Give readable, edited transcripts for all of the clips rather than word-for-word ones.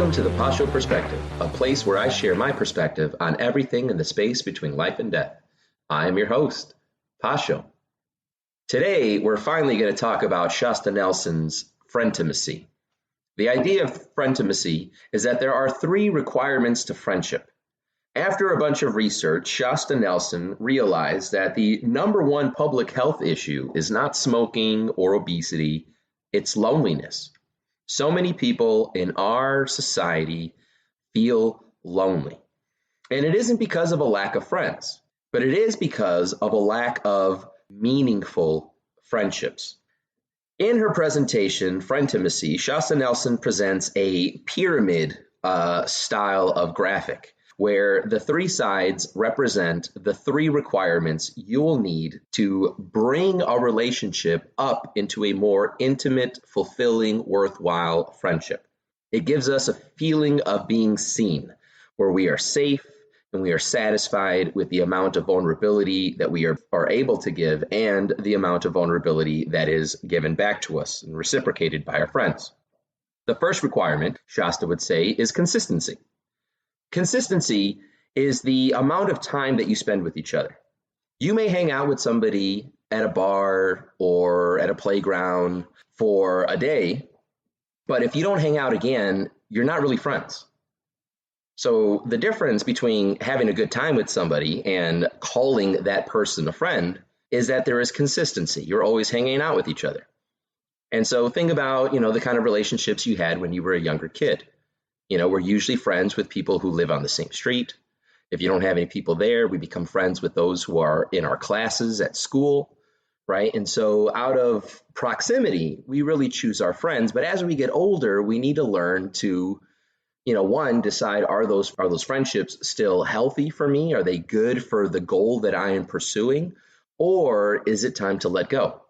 Welcome to the Pasho Perspective, a place where I share my perspective on everything in the space between life and death. I am your host, Pasho. Today, we're finally going to talk about Shasta Nelson's Frientimacy. The idea of Frientimacy is that there are 3 requirements to friendship. After a bunch of research, Shasta Nelson realized that the number one public health issue is not smoking or obesity, it's loneliness. So many people in our society feel lonely. And it isn't because of a lack of friends, but it is because of a lack of meaningful friendships. In her presentation, Frientimacy, Shasta Nelson presents a pyramid style of graphic where the 3 sides represent the 3 requirements you will need to bring a relationship up into a more intimate, fulfilling, worthwhile friendship. It gives us a feeling of being seen, where we are safe and we are satisfied with the amount of vulnerability that we are able to give and the amount of vulnerability that is given back to us and reciprocated by our friends. The first requirement, Shasta would say, is consistency. Consistency is the amount of time that you spend with each other. You may hang out with somebody at a bar or at a playground for a day, but if you don't hang out again, you're not really friends. So the difference between having a good time with somebody and calling that person a friend is that there is consistency. You're always hanging out with each other. And so think about, the kind of relationships you had when you were a younger kid. We're usually friends with people who live on the same street. If you don't have any people there, we become friends with those who are in our classes at school, right? And so out of proximity, we really choose our friends. But as we get older, we need to learn to, one, decide, are those friendships still healthy for me? Are they good for the goal that I am pursuing? Or is it time to let go?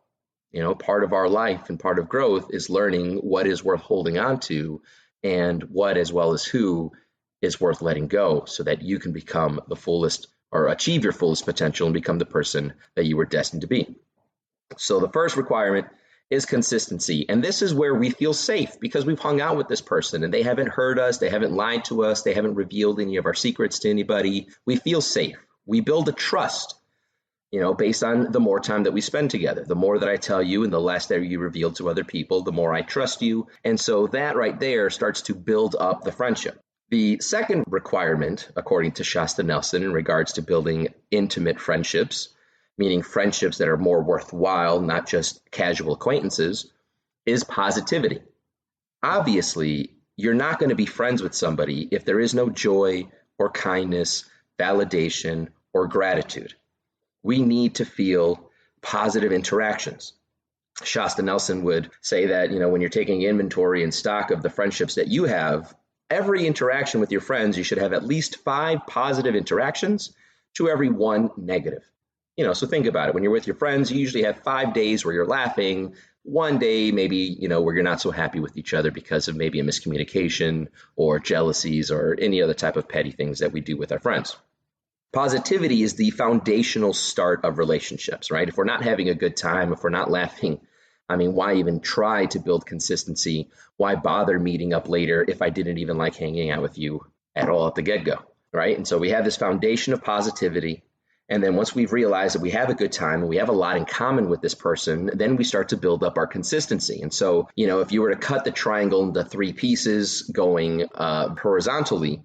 Part of our life and part of growth is learning what is worth holding on to and what, as well as who, is worth letting go so that you can become the fullest or achieve your fullest potential and become the person that you were destined to be. So the first requirement is consistency. And this is where we feel safe because we've hung out with this person and they haven't hurt us, they haven't lied to us, they haven't revealed any of our secrets to anybody. We feel safe. We build a trust, based on the more time that we spend together. The more that I tell you and the less that you reveal to other people, the more I trust you. And so that right there starts to build up the friendship. The second requirement, according to Shasta Nelson, in regards to building intimate friendships, meaning friendships that are more worthwhile, not just casual acquaintances, is positivity. Obviously, you're not going to be friends with somebody if there is no joy or kindness, validation, or gratitude. We need to feel positive interactions. Shasta Nelson would say that, when you're taking inventory and stock of the friendships that you have, every interaction with your friends, you should have at least 5 positive interactions to every 1 negative. So think about it. When you're with your friends, you usually have 5 days where you're laughing, 1 day maybe, where you're not so happy with each other because of maybe a miscommunication or jealousies or any other type of petty things that we do with our friends. Positivity is the foundational start of relationships, right? If we're not having a good time, if we're not laughing, why even try to build consistency? Why bother meeting up later if I didn't even like hanging out with you at all at the get-go, right? And so we have this foundation of positivity. And then once we've realized that we have a good time and we have a lot in common with this person, then we start to build up our consistency. And so, if you were to cut the triangle into 3 pieces going horizontally,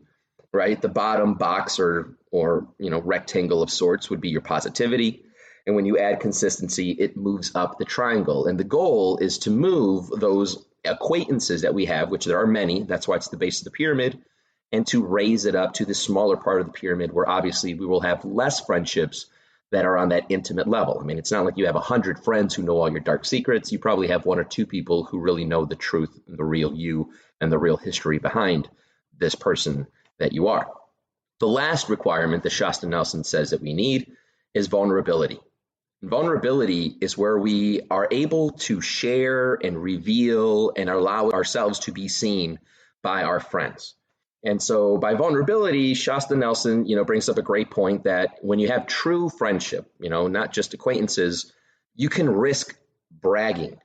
right? The bottom box or rectangle of sorts would be your positivity. And when you add consistency, it moves up the triangle. And the goal is to move those acquaintances that we have, which there are many, that's why it's the base of the pyramid, and to raise it up to the smaller part of the pyramid where obviously we will have less friendships that are on that intimate level. It's not like you have 100 friends who know all your dark secrets. You probably have 1 or 2 people who really know the truth, the real you, and the real history behind this person that you are. The last requirement that Shasta Nelson says that we need is vulnerability. Vulnerability is where we are able to share and reveal and allow ourselves to be seen by our friends. And so by vulnerability, Shasta Nelson, brings up a great point that when you have true friendship, not just acquaintances, you can risk bragging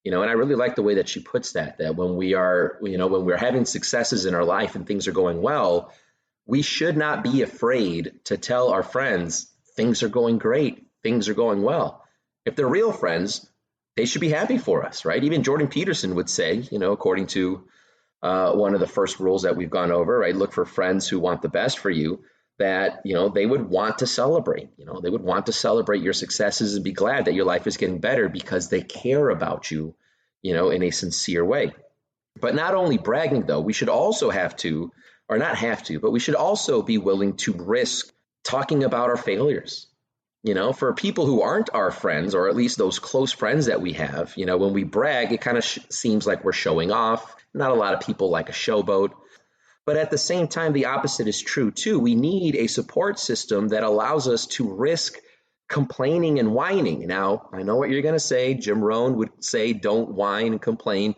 And I really like the way that she puts that when we are, when we're having successes in our life and things are going well, we should not be afraid to tell our friends things are going great, things are going well. If they're real friends, they should be happy for us, right? Even Jordan Peterson would say, according to one of the first rules that we've gone over, right? Look for friends who want the best for you, that, they would want to celebrate, they would want to celebrate your successes and be glad that your life is getting better because they care about you, in a sincere way. But not only bragging, though, we should also have to, or not have to, but we should also be willing to risk talking about our failures. For people who aren't our friends, or at least those close friends that we have, when we brag, it kind of seems like we're showing off. Not a lot of people like a showboat. But at the same time, the opposite is true too. We need a support system that allows us to risk complaining and whining. Now, I know what you're going to say. Jim Rohn would say, don't whine and complain.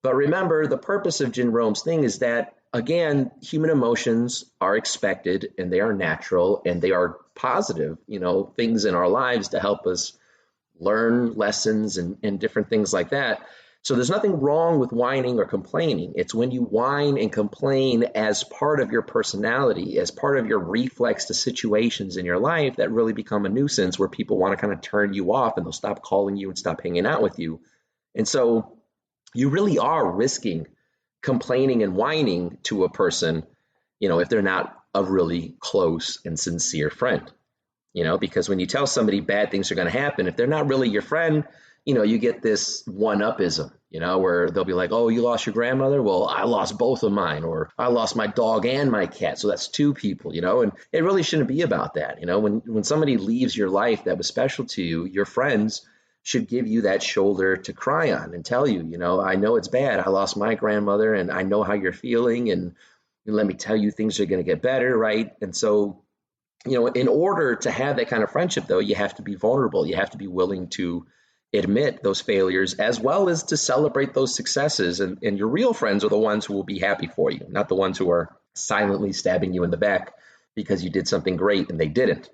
But remember, the purpose of Jim Rohn's thing is that, again, human emotions are expected and they are natural and they are positive, things in our lives to help us learn lessons and different things like that. So there's nothing wrong with whining or complaining. It's when you whine and complain as part of your personality, as part of your reflex to situations in your life that really become a nuisance, where people want to kind of turn you off and they'll stop calling you and stop hanging out with you. And so you really are risking complaining and whining to a person, if they're not a really close and sincere friend, because when you tell somebody bad things are going to happen, if they're not really your friend, you get this one-upism, where they'll be like, oh, you lost your grandmother? Well, I lost both of mine, or I lost my dog and my cat. So that's two people, and it really shouldn't be about that. When somebody leaves your life that was special to you, your friends should give you that shoulder to cry on and tell you, I know it's bad. I lost my grandmother and I know how you're feeling. And let me tell you, things are going to get better, right? And so, in order to have that kind of friendship, though, you have to be vulnerable. You have to be willing to admit those failures as well as to celebrate those successes. And your real friends are the ones who will be happy for you, not the ones who are silently stabbing you in the back because you did something great and they didn't.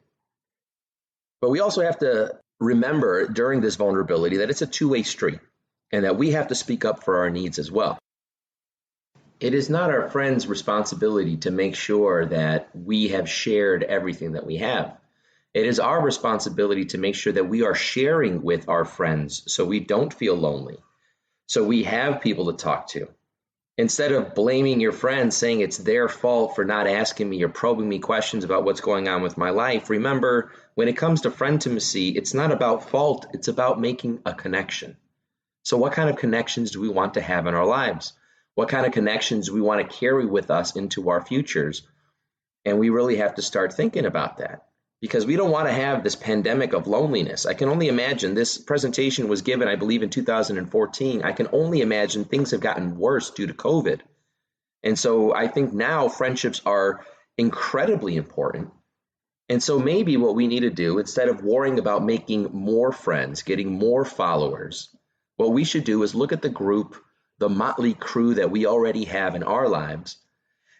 But we also have to remember during this vulnerability that it's a two-way street and that we have to speak up for our needs as well. It is not our friends' responsibility to make sure that we have shared everything that we have. It is our responsibility to make sure that we are sharing with our friends so we don't feel lonely, so we have people to talk to. Instead of blaming your friends, saying it's their fault for not asking me or probing me questions about what's going on with my life, remember, when it comes to frientimacy, it's not about fault, it's about making a connection. So what kind of connections do we want to have in our lives? What kind of connections do we want to carry with us into our futures? And we really have to start thinking about that, because we don't want to have this pandemic of loneliness. I can only imagine, this presentation was given, I believe, in 2014. I can only imagine things have gotten worse due to COVID. And so I think now friendships are incredibly important. And so maybe what we need to do, instead of worrying about making more friends, getting more followers, what we should do is look at the group, the motley crew that we already have in our lives,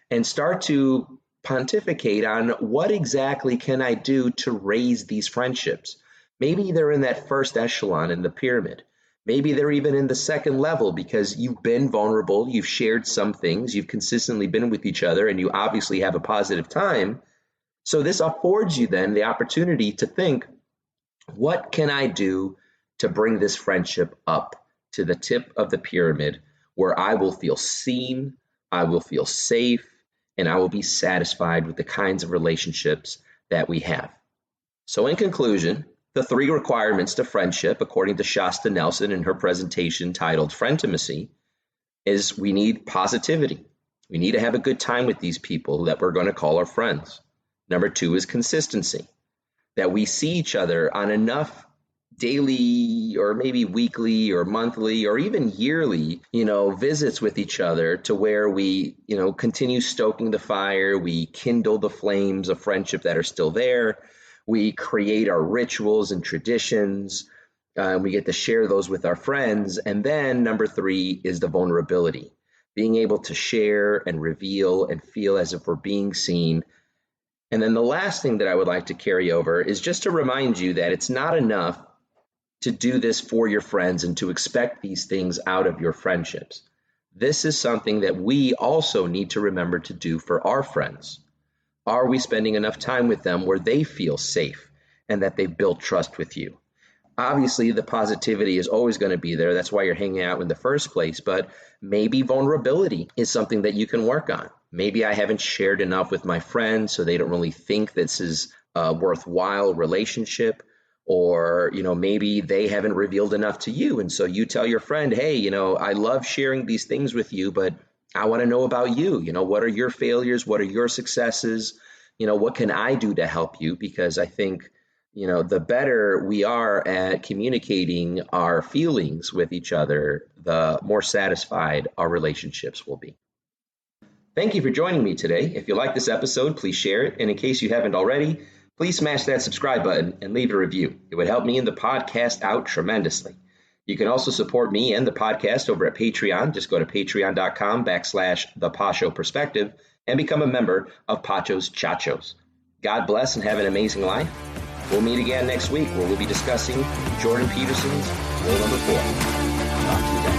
and start to pontificate on what exactly can I do to raise these friendships. Maybe they're in that first echelon in the pyramid. Maybe they're even in the second level because you've been vulnerable, you've shared some things, you've consistently been with each other, and you obviously have a positive time. So this affords you then the opportunity to think, what can I do to bring this friendship up to the tip of the pyramid where I will feel seen, I will feel safe, and I will be satisfied with the kinds of relationships that we have. So in conclusion, the 3 requirements to friendship, according to Shasta Nelson in her presentation titled Frientimacy, is we need positivity. We need to have a good time with these people that we're going to call our friends. Number 2 is consistency, that we see each other on enough daily or maybe weekly or monthly or even yearly, visits with each other to where we, continue stoking the fire. We kindle the flames of friendship that are still there. We create our rituals and traditions. We get to share those with our friends. And then number 3 is the vulnerability, being able to share and reveal and feel as if we're being seen. And then the last thing that I would like to carry over is just to remind you that it's not enough to do this for your friends and to expect these things out of your friendships. This is something that we also need to remember to do for our friends. Are we spending enough time with them where they feel safe and that they've built trust with you? Obviously, the positivity is always going to be there. That's why you're hanging out in the first place. But maybe vulnerability is something that you can work on. Maybe I haven't shared enough with my friends, so they don't really think this is a worthwhile relationship. Or, maybe they haven't revealed enough to you. And so you tell your friend, hey, I love sharing these things with you, but I want to know about you. What are your failures? What are your successes? What can I do to help you? Because I think the better we are at communicating our feelings with each other, the more satisfied our relationships will be. Thank you for joining me today. If you like this episode, please share it. And in case you haven't already, please smash that subscribe button and leave a review. It would help me and the podcast out tremendously. You can also support me and the podcast over at Patreon. Just go to patreon.com/The Pacho Perspective and become a member of Pacho's Chachos. God bless and have an amazing life. We'll meet again next week where we'll be discussing Jordan Peterson's rule number 4. Talk to you then.